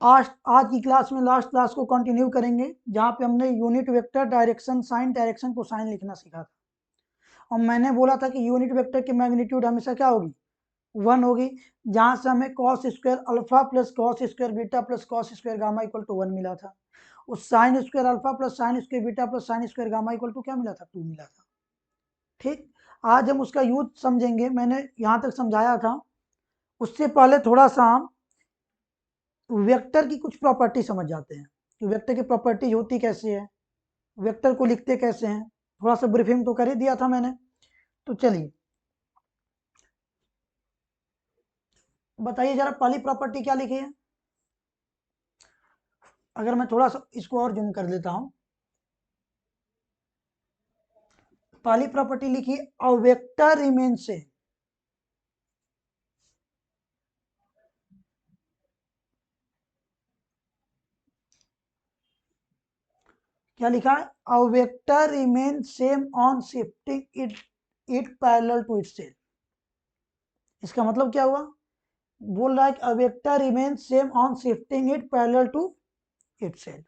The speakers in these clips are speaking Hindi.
आज आज की क्लास में लास्ट क्लास को कंटिन्यू करेंगे जहाँ पे हमने unit vector direction sine direction को साइन लिखना सीखा था। और मैंने बोला था कि यूनिट वेक्टर की मैग्नीट्यूड हमेशा क्या होगी, 1 होगी, जहाँ से हमें cos square alpha plus cos square beta plus cos square gamma equal to 1 मिला था। उस sine square alpha plus sine square beta plus sine square gamma equal to क्या मिला था, 2 मिला था। ठीक, आज हम उसका यूज समझेंगे। मैंने यहाँ तक समझाया था, उससे पहले थोड़ा सा हम वेक्टर की कुछ प्रॉपर्टी समझ जाते हैं कि वेक्टर की प्रॉपर्टी होती कैसे है, वेक्टर को लिखते कैसे हैं। थोड़ा सा ब्रीफिंग तो कर ही दिया था मैंने। तो चलिए बताइए जरा पहली प्रॉपर्टी क्या लिखी है। अगर मैं थोड़ा सा इसको और जूम कर देता हूं, पहली प्रॉपर्टी लिखी अ वेक्टर रिमेन से। क्या लिखा है, a vector remain same on shifting it parallel to itself. इसका मतलब क्या हुआ, बोल रहा है कि a vector remain same on shifting it parallel to itself.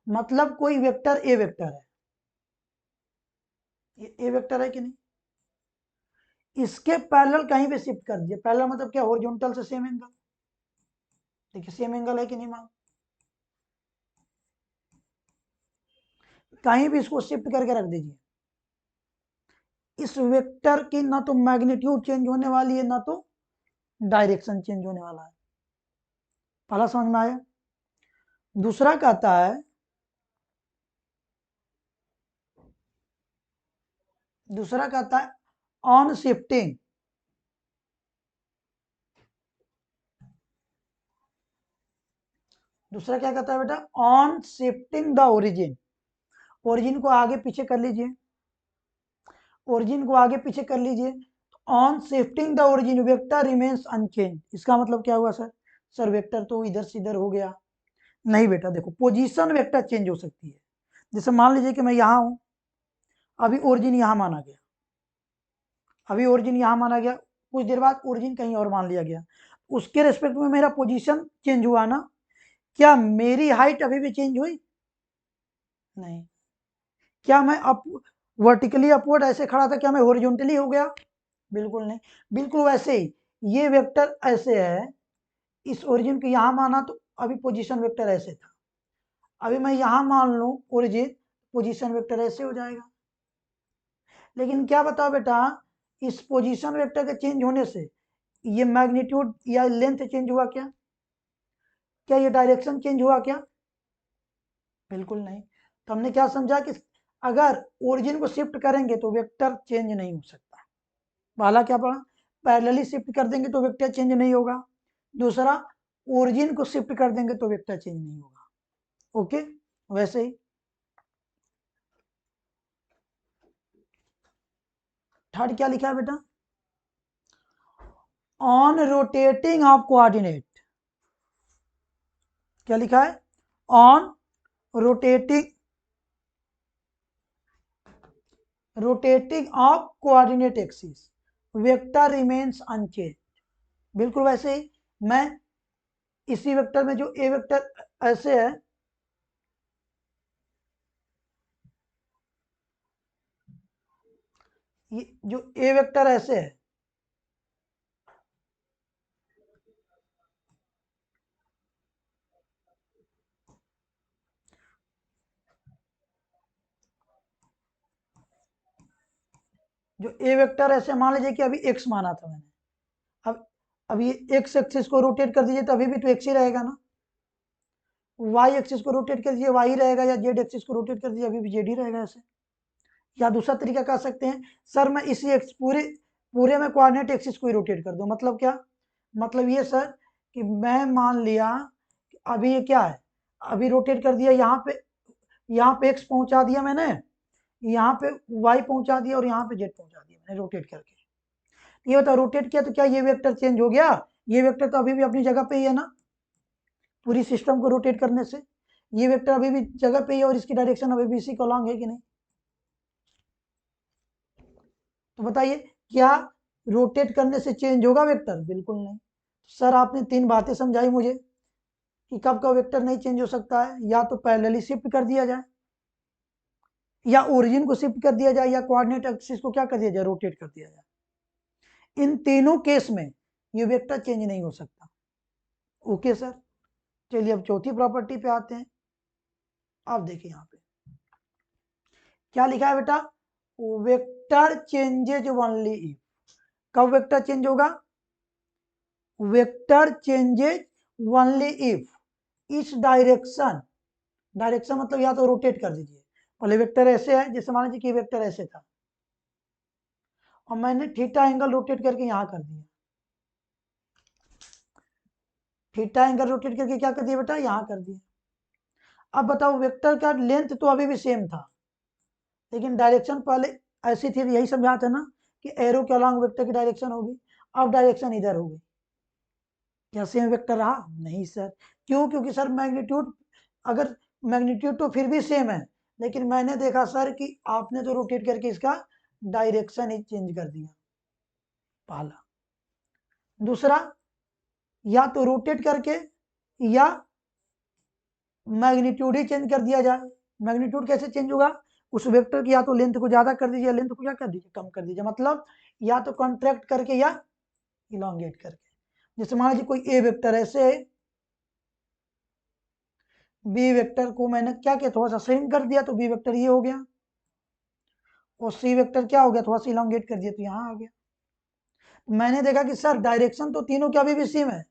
मतलब कोई वेक्टर ए वेक्टर है, ये ए वेक्टर है कि नहीं, इसके पैरेलल कहीं पे शिफ्ट कर दीजिए। पैरेलल मतलब क्या, हॉरिजॉन्टल से सेम एंगल। देखिए सेम एंगल है कि नहीं, मान कहीं भी इसको शिफ्ट करके रख दीजिए। इस वेक्टर की ना तो मैग्नीट्यूड चेंज होने वाली है, ना तो डायरेक्शन चेंज होने वाला है। पहला समझ में आया। दूसरा कहता है, दूसरा कहता है ऑन शिफ्टिंग, दूसरा क्या कहता है बेटा, on shifting the origin. Origin को आगे पीछे कर लीजिए, ओरिजिन को आगे पीछे कर लीजिए। On shifting the origin vector remains unchanged. इसका मतलब क्या हुआ सर, सर वेक्टर तो इधर से इधर हो गया। नहीं बेटा, देखो पोजीशन वेक्टर चेंज हो सकती है। जैसे मान लीजिए कि मैं यहां हूं, अभी ओरिजिन यहां माना गया, अभी ओरिजिन यहां माना गया, कुछ देर बाद ओरिजिन कहीं और मान लिया गया, उसके रेस्पेक्ट में मेरा पोजीशन चेंज हुआ ना। क्या मेरी हाइट अभी भी चेंज हुई? नहीं। क्या मैं अप वर्टिकली अपवर्ड ऐसे खड़ा था, क्या मैं हॉरिजॉन्टली हो गया? बिल्कुल नहीं। बिल्कुल वैसे ही ये वेक्टर ऐसे है, इस ओरिजिन को यहां माना तो अभी पोजीशन वेक्टर ऐसे था, अभी मैं यहां मान लूं ओरिजिन, पोजीशन वेक्टर ऐसे हो जाएगा। लेकिन क्या बताओ बेटा, इस पोजीशन वेक्टर के चेंज होने से ये मैग्नीट्यूड या लेंथ चेंज हुआ क्या? क्या ये डायरेक्शन चेंज हुआ क्या? बिल्कुल नहीं। तो हमने क्या समझा कि अगर ओरिजिन को शिफ्ट करेंगे तो वेक्टर चेंज नहीं हो सकता। पहला क्या पढ़ा, पैरेलली शिफ्ट कर देंगे तो वेक्टर चेंज नहीं होगा। दूसरा, ओरिजिन को शिफ्ट कर देंगे तो वेक्टर चेंज नहीं होगा। ओके, वैसे ही थर्ड क्या लिखा है बेटा, ऑन रोटेटिंग ऑफ कोऑर्डिनेट। क्या लिखा है, on rotating, rotating of coordinate axis vector remains unchanged. बिल्कुल वैसे ही मैं इसी वेक्टर में जो ए वेक्टर ऐसे है, ये जो ए वेक्टर ऐसे है, जो ए वेक्टर ऐसे मान लीजिए कि अभी एक्स माना था मैंने, अब ये एक्स एक्सिस को रोटेट कर दीजिए तो अभी भी तो एक्स ही रहेगा ना। वाई एक्सिस को रोटेट कर दीजिए वाई रहेगा, या जेड एक्सिस को रोटेट कर दीजिए अभी भी जेड ही रहेगा ऐसे। या दूसरा तरीका कह सकते हैं, सर मैं इसी एक्स पूरे पूरे में कोऑर्डिनेट एक्सिस को ही रोटेट कर दूं। मतलब क्या, मतलब ये सर कि मैं मान लिया कि अभी ये क्या है, अभी रोटेट कर दिया, यहाँ पे एक्स पहुंचा दिया मैंने, यहाँ पे वाई पहुंचा दिया और यहाँ पे जेड पहुंचा दिया मैंने रोटेट करके। ये बता, रोटेट किया तो क्या ये वेक्टर चेंज हो गया? ये वेक्टर तो अभी भी अपनी जगह पे ही है ना, पूरी सिस्टम को रोटेट करने से ये वेक्टर अभी भी जगह पे ही है और इसकी डायरेक्शन अभी भी इसी को अलॉन्ग है कि नहीं? तो बताइए, क्या रोटेट करने से चेंज होगा वेक्टर? बिल्कुल नहीं। सर आपने तीन बातें समझाई मुझे कि कब का वेक्टर नहीं चेंज हो सकता है, या तो पैरेलली शिफ्ट कर दिया जाए, या ओरिजिन को शिफ्ट कर दिया जाए, या कोऑर्डिनेट एक्सिस को क्या कर दिया जाए, रोटेट कर दिया जाए। इन तीनों केस में ये वेक्टर चेंज नहीं हो सकता। ओके सर, चलिए अब चौथी प्रॉपर्टी पे आते हैं। आप देखिए यहाँ पे क्या लिखा है बेटा, वेक्टर चेंजेज ओनली इफ। कब वेक्टर चेंज होगा, वेक्टर चेंजेज ओनली इफ इस डायरेक्शन, डायरेक्शन मतलब या तो रोटेट कर दीजिए, पहले वेक्टर ऐसे है, जैसे मान लीजिए कि वेक्टर ऐसे था और मैंने थीटा एंगल रोटेट करके यहां कर दिया, थीटा एंगल रोटेट करके क्या कर दिया बेटा, यहां कर दिया। अब बताओ वेक्टर का लेंथ तो अभी भी सेम था, लेकिन डायरेक्शन पहले ऐसी थी, यही समझा था ना कि एरो के अलॉन्ग वेक्टर की डायरेक्शन होगी, अब डायरेक्शन इधर होगी। क्या सेम वेक्टर रहा, नहीं सर। क्यों, क्योंकि सर मैग्नीट्यूड, अगर मैग्नीट्यूड तो फिर भी सेम है, लेकिन मैंने देखा सर कि आपने तो रोटेट करके इसका डायरेक्शन ही चेंज कर दिया, पहला। दूसरा, या तो रोटेट करके या मैग्नीट्यूड ही चेंज कर दिया जाए। मैग्नीट्यूड कैसे चेंज होगा, उस वेक्टर की या तो लेंथ को ज्यादा कर दीजिए, लेंथ को क्या कर दीजिए, कम कर दीजिए, मतलब या तो कॉन्ट्रैक्ट करके या इलोंगेट करके। जैसे मान लीजिए कोई ए वेक्टर ऐसे है, बी वेक्टर को मैंने क्या किया, थोड़ा सा श्रिंक कर दिया तो बी वेक्टर ये हो गया, और सी वेक्टर क्या हो गया, थोड़ा सा इलोंगेट कर दिया तो यहाँ आ गया। मैंने देखा कि सर डायरेक्शन तो तीनों के अभी भी सेम है,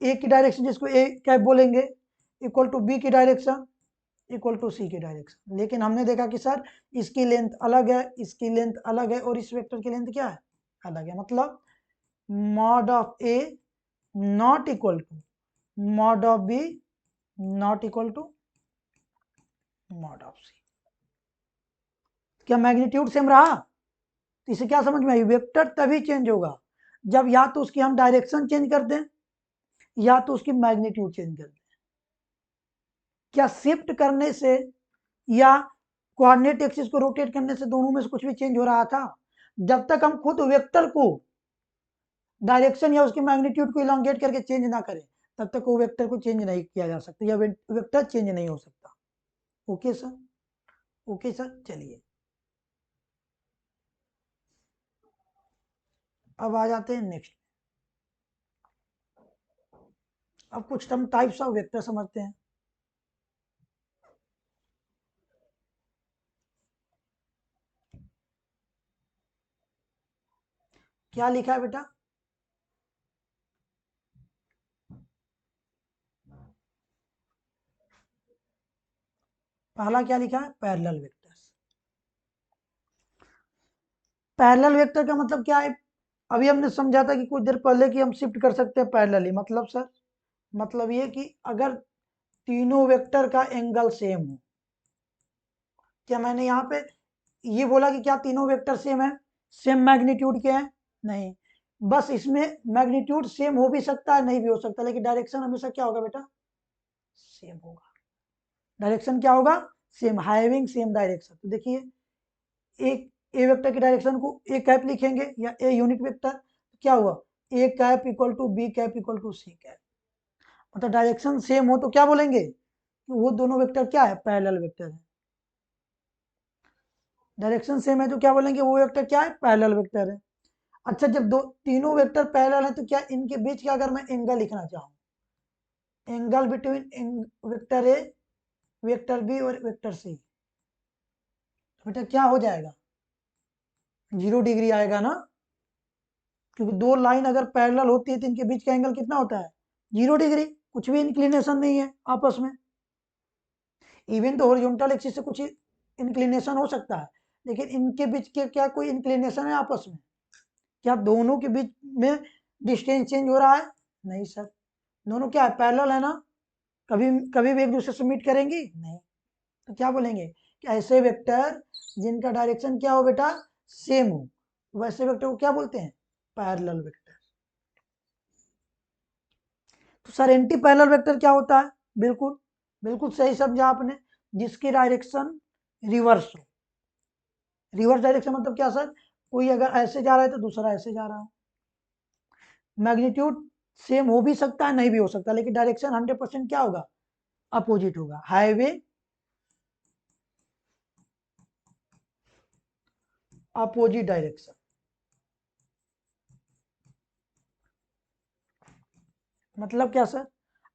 ए की डायरेक्शन जिसको ए कैप बोलेंगे इक्वल टू बी की डायरेक्शन इक्वल टू सी की डायरेक्शन, लेकिन हमने देखा कि सर इसकी लेंथ अलग है, इसकी लेंथ अलग है, और इस वेक्टर की लेंथ क्या है, अलग है। मतलब mod of A not equal to mod of B not equal to mod of C. क्या मैग्नीट्यूड सेम रहा, तो इसे क्या समझ में आई, वेक्टर तभी चेंज होगा जब या तो उसकी हम डायरेक्शन चेंज कर दें या तो उसकी मैग्नीट्यूड चेंज कर दें। क्या शिफ्ट करने से या कोऑर्डिनेट एक्सिस को रोटेट करने से दोनों में से कुछ भी चेंज हो रहा था, जब तक हम खुद वेक्टर को डायरेक्शन या उसकी मैग्नीट्यूड को इलोंगेट करके चेंज ना करें, तब तक वो वेक्टर को चेंज नहीं किया जा सकता या वेक्टर चेंज नहीं हो सकता। ओके सर, ओके सर, चलिए अब आ जाते हैं नेक्स्ट। अब कुछ हम टाइप्स ऑफ वेक्टर समझते हैं। क्या लिखा है बेटा, पहला क्या लिखा है, पैरेलल वेक्टर्स। पैरेलल वेक्टर का मतलब क्या है, अभी हमने समझा था कि कुछ देर पहले कि हम शिफ्ट कर सकते हैं पैरेलली। मतलब सर, मतलब ये कि अगर तीनों वेक्टर का एंगल सेम हो, क्या मैंने यहाँ पे ये बोला कि क्या तीनों वेक्टर सेम है, सेम मैग्नीट्यूड के हैं, नहीं। बस इसमें मैग्नीट्यूड सेम हो भी सकता है, नहीं भी हो सकता, लेकिन डायरेक्शन हमेशा क्या होगा बेटा, सेम होगा। डायरेक्शन क्या होगा, सेम, हैविंग सेम डायरेक्शन। तो देखिए, एक ए वेक्टर की डायरेक्शन को ए कैप लिखेंगे या ए यूनिट वेक्टर, तो क्या हुआ, A cap equal to B cap equal to C cap. मतलब डायरेक्शन सेम हो तो क्या बोलेंगे कि वो दोनों वेक्टर क्या है, पैरेलल वेक्टर है। डायरेक्शन सेम है तो क्या बोलेंगे, वो वेक्टर क्या है, पैरेलल वेक्टर है। अच्छा, जब दो तीनों वेक्टर पैरेलल है तो क्या इनके बीच का अगर मैं एंगल लिखना चाहूँ, angle between vector A, vector B और वेक्टर सी, तो बेटा क्या हो जाएगा, 0 डिग्री आएगा ना, क्योंकि दो लाइन अगर पैरेलल होती है तो इनके बीच का एंगल कितना होता है, 0 डिग्री। कुछ भी इंक्लिनेशन नहीं है आपस में। इवन तो हॉरिजॉन्टल एक्सिस से कुछ इंक्लिनेशन हो सकता है, लेकिन इनके बीच के क्या कोई इंक्लिनेशन है आपस में, क्या दोनों के बीच में डिस्टेंस चेंज हो रहा है, नहीं सर। दोनों क्या है, पैरेलल है ना, कभी कभी भी एक दूसरे से मीट करेंगी नहीं। तो क्या बोलेंगे कि ऐसे वेक्टर जिनका डायरेक्शन क्या हो बेटा, सेम हो, वैसे वेक्टर को क्या बोलते हैं, पैरेलल वेक्टर। तो सर एंटी पैरेलल वेक्टर क्या होता है, बिल्कुल बिल्कुल सही समझा आपने, जिसकी डायरेक्शन रिवर्स हो। रिवर्स डायरेक्शन मतलब क्या सर, कोई अगर ऐसे जा रहा है तो दूसरा ऐसे जा रहा हो। मैग्नीट्यूड सेम हो भी सकता है, नहीं भी हो सकता, लेकिन डायरेक्शन 100% क्या होगा, अपोजिट होगा। हाईवे अपोजिट डायरेक्शन, मतलब क्या सर,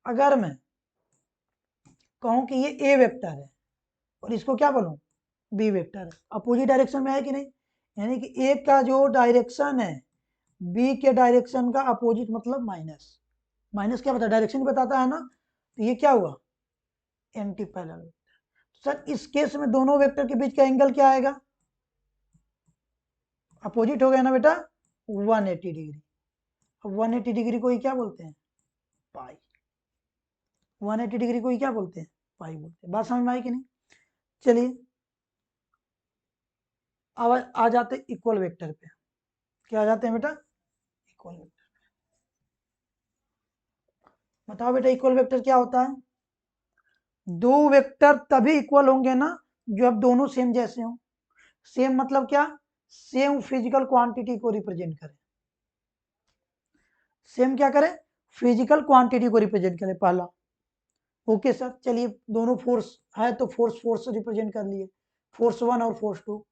अगर मैं कहूं कि ये ए वेक्टर है और इसको क्या बोलूं, बी वेक्टर है, अपोजिट डायरेक्शन में है कि नहीं, यानी कि ए का जो डायरेक्शन है बी के डायरेक्शन का अपोजिट, मतलब माइनस। माइनस क्या बताता है, डायरेक्शन बताता है ना, तो ये क्या हुआ, एंटी पैरेलल। सर इस केस में दोनों वेक्टर के बीच का एंगल क्या आएगा, अपोजिट हो गया ना बेटा, 180 डिग्री। अब 180 डिग्री को ही क्या बोलते हैं, पाई। 180 डिग्री को ही क्या बोलते हैं, पाई बोलते हैं। बात समझ में आई कि नहीं। चलिए अब आ जाते इक्वल वेक्टर पे। क्या आ जाते हैं बेटा, इक्वल वेक्टर। बताओ बेटा इक्वल वेक्टर क्या होता है, दो वेक्टर तभी इक्वल होंगे ना जब दोनों सेम जैसे हों। सेम मतलब क्या, सेम फिजिकल क्वांटिटी को रिप्रेजेंट करें। सेम क्या करें, फिजिकल क्वांटिटी को रिप्रेजेंट करें, पहला। ओके सर, चलिए दोनों फोर्स है तो फोर्स फोर्स से रिप्रेजेंट कर लिए, फोर्स 1 और फोर्स 2।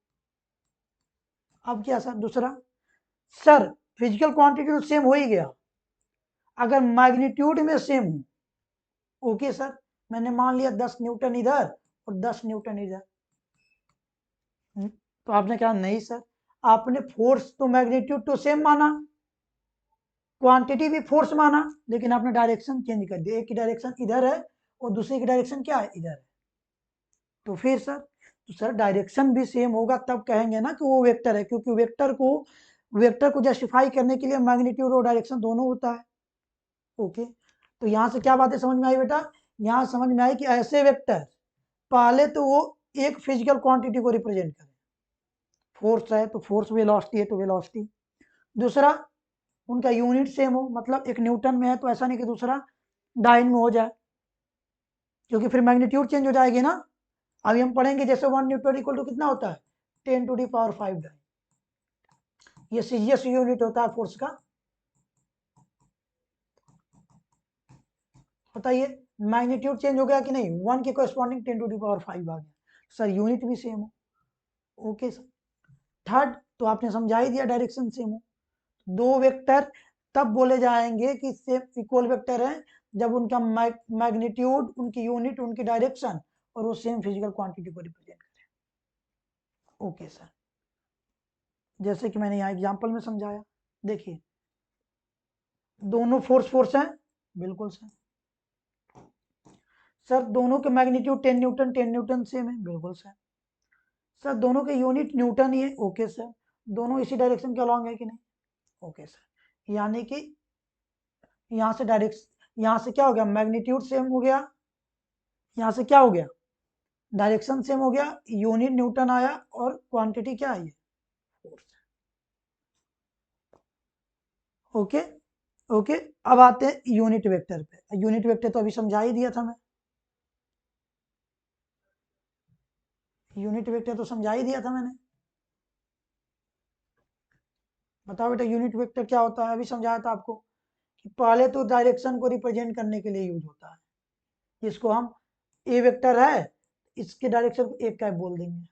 अब क्या सर दूसरा, सर फिजिकल क्वांटिटी तो सेम हो ही गया, अगर मैग्नीट्यूड में सेम हो। ओके सर, मैंने मान लिया 10 न्यूटन इधर और 10 न्यूटन इधर। तो आपने कहा नहीं सर, आपने फोर्स तो मैग्नीट्यूड तो सेम माना, क्वांटिटी भी फोर्स माना, लेकिन आपने डायरेक्शन चेंज कर दिया, एक की डायरेक्शन इधर है और दूसरी की डायरेक्शन क्या है, इधर है। तो फिर सर, तो सर डायरेक्शन भी सेम होगा तब कहेंगे ना कि वो वेक्टर है, क्योंकि वेक्टर को जस्टिफाई करने के लिए मैग्नीट्यूड और डायरेक्शन दोनों होता है। ओके, तो यहां से क्या बातें समझ में आई बेटा, यहां समझ में आई कि ऐसे वेक्टर पहले तो वो एक फिजिकल क्वांटिटी को रिप्रेजेंट करें, फोर्स है तो फोर्स, वेलोसिटी है तो वेलोसिटी। दूसरा, उनका यूनिट सेम हो, मतलब एक न्यूटन में है तो ऐसा नहीं कि दूसरा डाइन में हो जाए, क्योंकि फिर मैग्नीट्यूड चेंज हो जाएगी ना। अभी हम पढ़ेंगे जैसे 1 न्यूटन इक्वल टू कितना होता है, 10⁵ डाइन। ये सीजीएस यूनिट होता है फोर्स का। बताइए मैग्नीट्यूड चेंज हो गया कि नहीं, 1 के कोरस्पॉन्डिंग 10⁵ आ गया, सर यूनिट भी सेम हो। ओके सर, थर्ड तो आपने समझा ही दिया, डायरेक्शन सेम हो। दो वेक्टर तब बोले जाएंगे कि सेम इक्वल वेक्टर है जब उनका मैग्नीट्यूड, उनकी यूनिट, उनकी डायरेक्शन और वो सेम फिजिकल क्वांटिटी को रिप्रेजेंट करें। ओके सर, जैसे कि मैंने यहाँ एग्जांपल में समझाया, देखिए दोनों फोर्स फोर्स हैं, बिल्कुल सर। सर दोनों के मैग्नीट्यूड 10 न्यूटन सेम है, बिल्कुल सर। सर दोनों के यूनिट न्यूटन ही है, ओके सर। दोनों इसी डायरेक्शन के अलॉन्ग है कि नहीं, ओके सर। यानी कि यहाँ से यहाँ से क्या हो गया, मैग्नीट्यूड सेम हो गया, यहाँ से क्या हो गया, डायरेक्शन सेम हो गया, यूनिट न्यूटन आया और क्वांटिटी क्या आई, फोर्स। ओके ओके, अब आते हैं यूनिट वेक्टर पे। यूनिट वेक्टर तो अभी समझा ही दिया था मैं, यूनिट वेक्टर तो समझा ही दिया था मैंने। बताओ बेटा यूनिट वेक्टर क्या होता है, अभी समझाया था आपको कि पहले तो डायरेक्शन को रिप्रेजेंट करने के लिए यूज होता है, जिसको हम ए वेक्टर है, इसके डायरेक्शन को एक कैप बोल देंगे।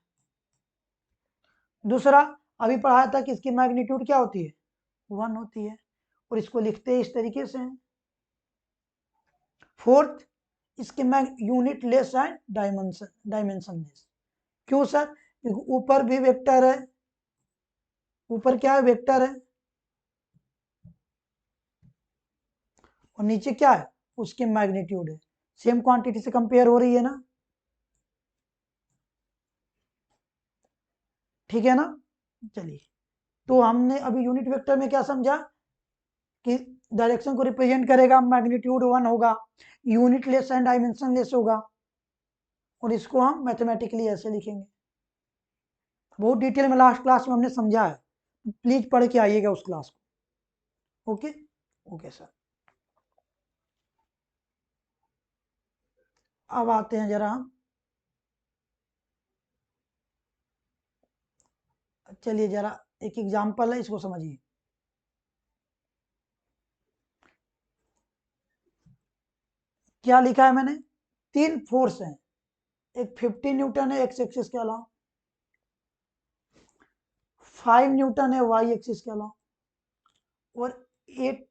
दूसरा, अभी पढ़ाया था कि इसकी मैग्नीट्यूड क्या होती है, 1 होती है, और इसको लिखते हैं इस तरीके से। फोर्थ, इसके mag unitless and dimensionless. क्यों सर, क्योंकि ऊपर भी वेक्टर है, ऊपर क्या है, वेक्टर है, और नीचे क्या है, उसकी मैग्नीट्यूड है, सेम क्वांटिटी से कंपेयर हो रही है ना, ठीक है ना। चलिए, तो हमने अभी यूनिट वेक्टर में क्या समझा कि डायरेक्शन को रिप्रेजेंट करेगा, मैग्नीट्यूड 1 होगा, unit less and dimension less होगा, और इसको हम मैथमेटिकली ऐसे लिखेंगे। बहुत डिटेल में लास्ट क्लास में हमने समझा है, प्लीज पढ़ के आइएगा उस क्लास को। ओके ओके सर, अब आते हैं जरा हम, चलिए जरा एक एग्जांपल है, इसको समझिए। क्या लिखा है मैंने, 3 फोर्स हैं, एक 50 न्यूटन है एक्स एक्सिस के अलावा, 5 न्यूटन है वाई एक्सिस के अलावा, और 8,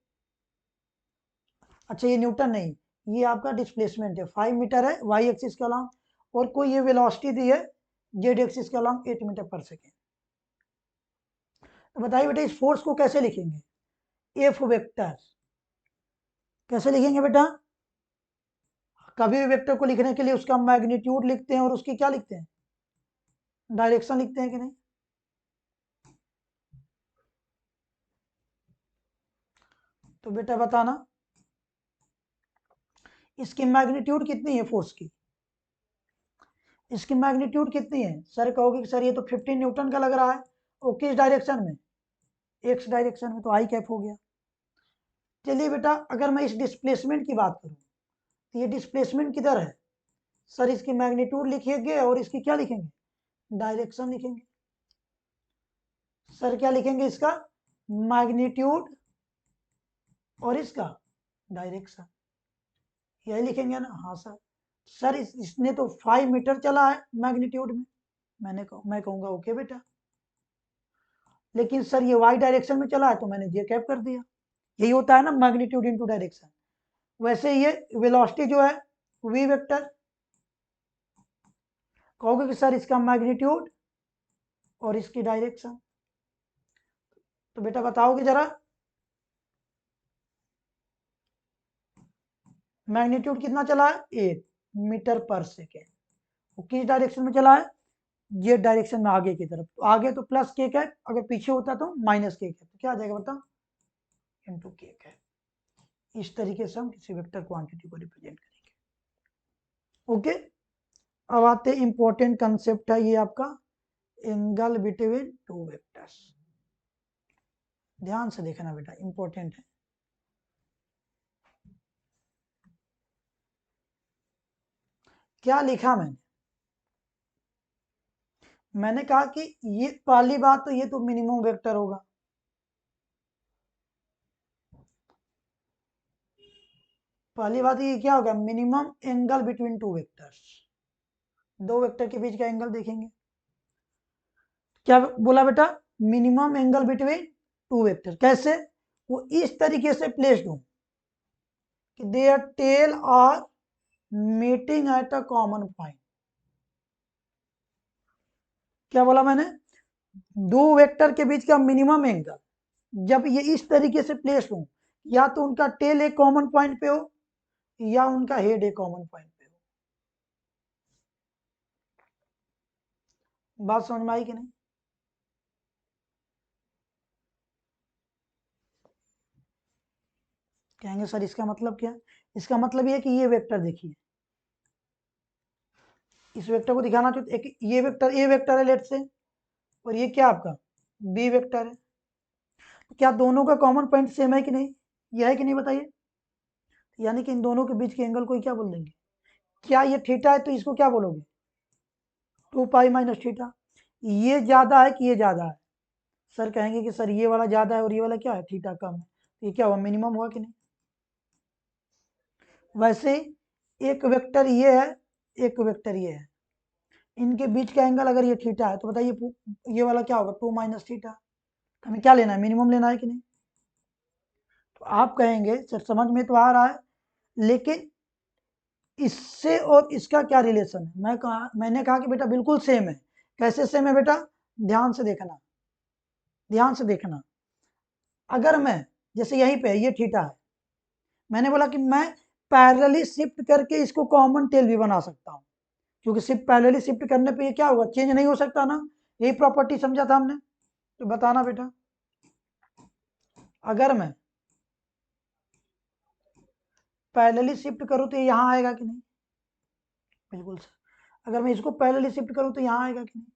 अच्छा ये न्यूटन नहीं, ये आपका डिस्प्लेसमेंट है, 5 मीटर है वाई एक्सिस के अलावा, और कोई ये वेलोसिटी दी है जेड एक्सिस के अलावा 8 मीटर पर सेकेंड। तो बताइए बेटा इस फोर्स को कैसे लिखेंगे, एफ वेक्टर कैसे लिखेंगे बेटा, कभी भी वेक्टर को लिखने के लिए उसका मैग्नीट्यूड लिखते हैं और उसकी क्या लिखते हैं, डायरेक्शन लिखते हैं कि नहीं। तो बेटा बताना इसकी मैग्नीट्यूड कितनी है फोर्स की, इसकी मैग्नीट्यूड कितनी है, सर कहोगे कि सर ये तो 15 न्यूटन का लग रहा है, वो किस डायरेक्शन में, एक्स डायरेक्शन में, तो आई कैप हो गया। चलिए बेटा अगर मैं इस डिस्प्लेसमेंट की बात करूं तो ये डिस्प्लेसमेंट किधर है, सर इसकी मैग्नीट्यूड लिखेंगे और इसकी क्या लिखेंगे, डायरेक्शन लिखेंगे। सर क्या लिखेंगे, इसका मैग्नीट्यूड और इसका डायरेक्शन, यही लिखेंगे ना, हाँ सर। सर इसने तो 5 मीटर चला है मैग्नीट्यूड में, मैं कहूंगा ओके बेटा, लेकिन सर ये वाई डायरेक्शन में चला है तो मैंने जे कैप कर दिया, यही होता है ना मैग्नीट्यूड इनटू डायरेक्शन। वैसे ये वेलोसिटी जो है वी वेक्टर, कहोगे कि सर इसका मैग्नीट्यूड और इसकी डायरेक्शन, तो बेटा बताओगे जरा मैग्नीट्यूड कितना चला है, 8 मीटर पर सेकेंड, वो किस डायरेक्शन में चला है, जेड डायरेक्शन में आगे की तरफ, तो आगे तो प्लस के कैप, अगर पीछे होता तो माइनस के कैप, तो क्या आ जाएगा बताओ, इनटू के कैप। इस तरीके से हम किसी वेक्टर क्वांटिटी को रिप्रेजेंट करेंगे। ओके, अब आते इंपॉर्टेंट कंसेप्ट है ये आपका एंगल बिटवीन टू वेक्टर्स, ध्यान से देखना बेटा इंपॉर्टेंट है। क्या लिखा मैंने कहा कि ये पहली बात तो ये तो मिनिमम वेक्टर होगा, पहली बात ये क्या होगा, minimum angle between two vectors, दो वेक्टर के बीच का एंगल देखेंगे। क्या बोला बेटा, minimum angle between two vector, कैसे, वो इस तरीके से प्लेस्ड हो कि their tail are meeting at a common point. क्या बोला मैंने, दो वेक्टर के बीच का मिनिमम एंगल जब ये इस तरीके से प्लेस हो, या तो उनका टेल एक कॉमन पॉइंट पे हो या उनका हेड एक कॉमन पॉइंट पे हो। बात समझ में आई कि नहीं, कहेंगे सर इसका मतलब क्या, इसका मतलब ये कि ये वेक्टर देखिए, इस वेक्टर को दिखाना चाहिए, एक ये वेक्टर ए वेक्टर है लेट से, और ये क्या आपका बी वेक्टर है, तो क्या दोनों का कॉमन पॉइंट सेम है कि नहीं, यह है कि नहीं बताइए, यानी कि इन दोनों के बीच के एंगल को क्या बोल देंगे, क्या ये थीटा है तो इसको क्या बोलोगे, 2 पाई माइनस थीटा। ये ज्यादा है कि ये ज्यादा है, सर कहेंगे कि सर ये वाला ज्यादा है और ये वाला क्या है थीटा कम है, तो ये क्या हुआ, मिनिमम हुआ कि नहीं। वैसे एक वेक्टर ये है, एक वेक्टर ये है, इनके बीच का एंगल अगर ये थीटा है तो बताइए ये वाला क्या होगा, 2 माइनस थीटा, हमें क्या लेना है, मिनिमम लेना है कि नहीं। तो आप कहेंगे सर समझ में तो आ रहा है, लेकिन इससे और इसका क्या रिलेशन है, मैंने कहा कि बेटा बिल्कुल सेम है, कैसे सेम है बेटा, ध्यान से देखना, ध्यान से देखना। अगर मैं जैसे यहीं पे ये थीटा है, मैंने बोला कि मैं पैरेलली शिफ्ट करके इसको कॉमन टेल भी बना सकता हूं, क्योंकि सिर्फ पैरेलली शिफ्ट करने पे ये क्या होगा, चेंज नहीं हो सकता ना, यही प्रॉपर्टी समझा था हमने, तो बताना बेटा, अगर मैं पैरेलली शिफ्ट करूं तो ये यहां आएगा कि नहीं, बिल्कुल सर। अगर मैं इसको पैरेलली शिफ्ट करूं तो यहां आएगा कि नहीं,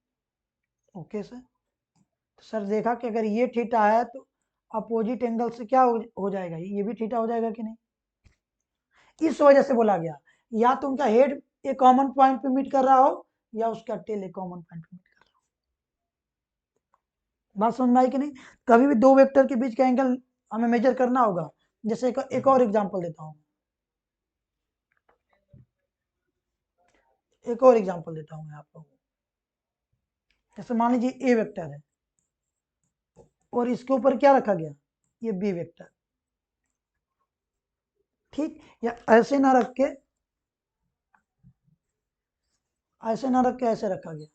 ओके सर। तो सर देखा कि अगर ये थीटा है तो अपोजिट एंगल से क्या हो जाएगा, ये भी थीटा हो जाएगा कि नहीं, इस वजह से बोला गया, या तो उनका हेड एक कॉमन पॉइंट पे मीट कर रहा हो या उसका टेल एक कॉमन पॉइंट पे मीट कर रहा हो। बात समझ में आई कि नहीं, कभी भी दो वेक्टर के बीच का एंगल हमें मेजर करना होगा। जैसे एक और एग्जांपल देता हूं, एक और एग्जांपल देता हूं मैं आप लोगों को। जैसे मान लीजिए ए वेक्टर है और इसके ऊपर क्या रखा गया, ये बी वेक्टर, ठीक, या ऐसे ना रख के, ऐसे ना रख के ऐसे रखा गया,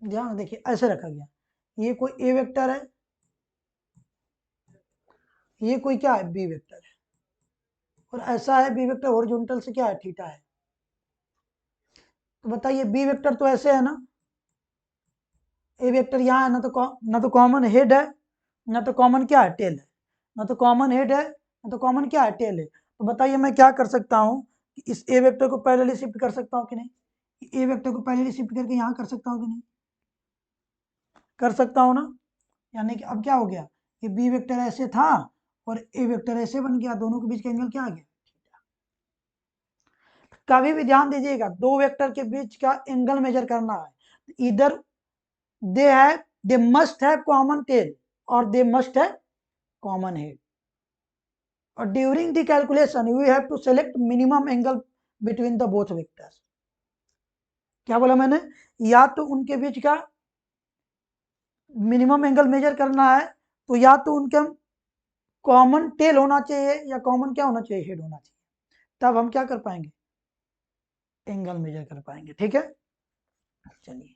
ध्यान देखिए ऐसे रखा गया, ये कोई ए वेक्टर है, ये कोई क्या है बी वेक्टर है, और ऐसा है बी वेक्टर हॉरिजॉन्टल से क्या है थीटा है। तो बताइए बी वेक्टर तो ऐसे है ना, ए वेक्टर यहाँ है ना तो कॉमन हेड है, ना तो कॉमन क्या है टेल है, ना तो कॉमन हेड है, ना तो कॉमन क्या है टेल है। तो बताइए मैं क्या कर सकता हूँ, इस ए वेक्टर को पैरेलली शिफ्ट कर सकता हूँ कि नहीं, ए वेक्टर को पैरेलली शिफ्ट करके यहाँ कर सकता हूँ कि नहीं, कर सकता हूँ ना। यानी कि अब क्या हो गया, ये बी वेक्टर ऐसे था और ए वेक्टर ऐसे बन गया, दोनों के बीच का एंगल क्या आ गया। कभी भी ध्यान दीजिएगा, दो वेक्टर के बीच का एंगल मेजर करना है, इधर they must have common tail or they must have common head, or during the calculation we have to select minimum angle between the both vectors। क्या बोला मैंने, या तो उनके बीच का मिनिमम एंगल मेजर करना है, तो या तो उनका कॉमन टेल होना चाहिए या कॉमन क्या होना चाहिए हेड होना चाहिए, तब हम क्या कर पाएंगे एंगल मेजर कर पाएंगे, ठीक है। चलिए